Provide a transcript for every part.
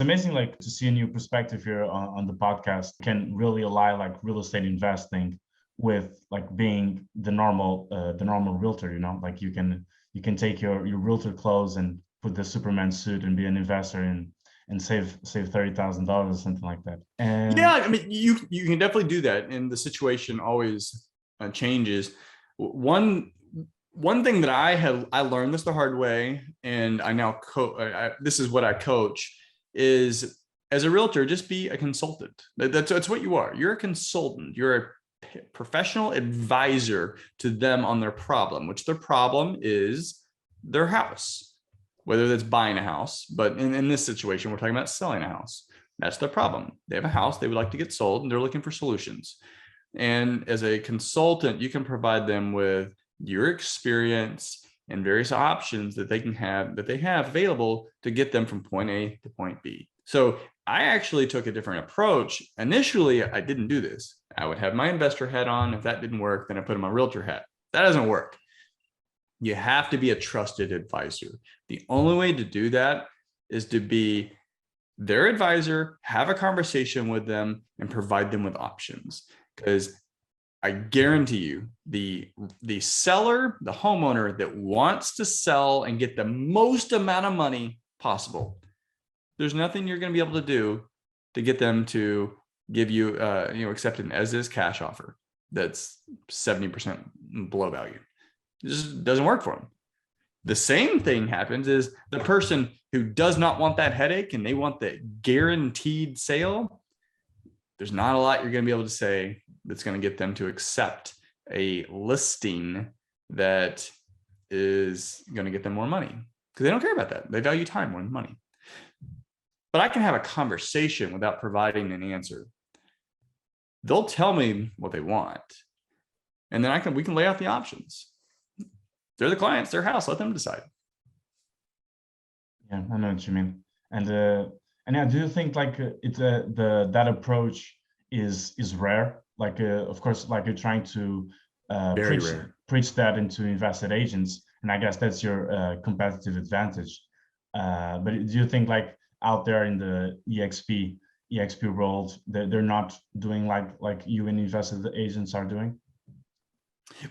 Amazing, like to see a new perspective here on the podcast. Can really align like real estate investing with like being the normal realtor. Like you can take your realtor clothes and put the Superman suit and be an investor and save $30,000 or something like that. Yeah, And I mean, you can definitely do that, and the situation always changes. One thing that I learned this the hard way, and I now this is what I coach is, as a realtor, just be a consultant. That's what you are. You're a consultant. You're a professional advisor to them on their problem, which their problem is their house, whether that's buying a house. But in this situation, we're talking about selling a house. That's their problem. They have a house they would like to get sold, and they're looking for solutions. And as a consultant, you can provide them with your experience and various options that they have available to get them from point A to point B. So I actually took a different approach. Initially, I didn't do this. I would have my investor hat on. If that didn't work, then I put on my realtor hat. That doesn't work. You have to be a trusted advisor. The only way to do that is to be their advisor, have a conversation with them, and provide them with options. Because I guarantee you, the seller, the homeowner that wants to sell and get the most amount of money possible, there's nothing you're going to be able to do to get them to give you, accept an as-is cash offer that's 70% below value. It just doesn't work for them. The same thing happens is the person who does not want that headache and they want the guaranteed sale. There's not a lot you're going to be able to say that's going to get them to accept a listing that is going to get them more money, because they don't care about that. They value time more than money. But I can have a conversation without providing an answer. They'll tell me what they want, and then we can lay out the options. They're the clients, their house, let them decide. yeah, I know what you mean. And yeah, do you think like that approach is rare? Like of course, like you're trying to Very rare. preach that into invested agents, and I guess that's your competitive advantage. But do you think like out there in the EXP world, they're not doing like you and invested agents are doing?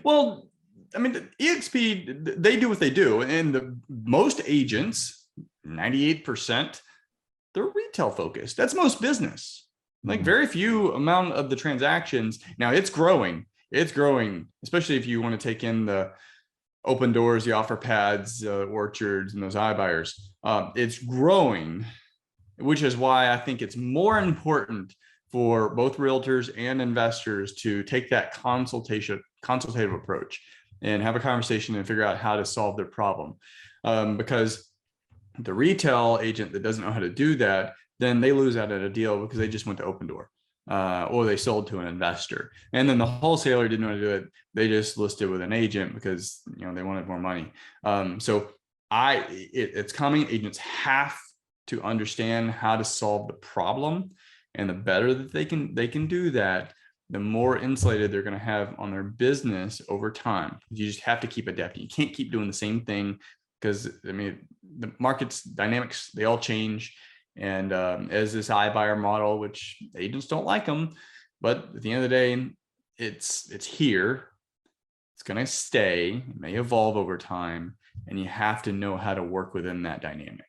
Well, I mean, the EXP, they do what they do. And most agents, 98%, they're retail focused. That's most business. Like very few amount of the transactions. Now it's growing. It's growing, especially if you want to take in the open doors, the offer pads, orchards, and those iBuyers. It's growing, which is why I think it's more important for both realtors and investors to take that consultative approach and have a conversation and figure out how to solve their problem. Because the retail agent that doesn't know how to do that, then they lose out at a deal because they just went to open door, or they sold to an investor. And then the wholesaler didn't know how to do it. They just listed with an agent because they wanted more money. So it's coming. Agents have to understand how to solve the problem, and the better that they can do that, the more insulated they're going to have on their business over time. You just have to keep adapting. You can't keep doing the same thing, because I mean, the market's dynamics, they all change. And as this iBuyer model, which agents don't like them, but at the end of the day, it's here. It's going to stay. It may evolve over time, and you have to know how to work within that dynamic.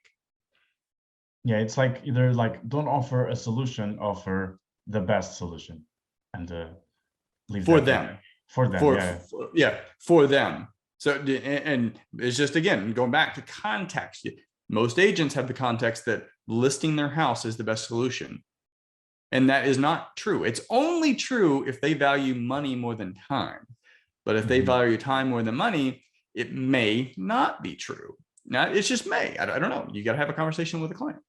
Yeah, it's like either like don't offer a solution, offer the best solution, and leave for that them. there. For them, for them. So, and it's just, again, going back to context. Most agents have the context that listing their house is the best solution. And that is not true. It's only true if they value money more than time. But if they value time more than money, it may not be true. Now, it's just may. I don't know. You got to have a conversation with the client.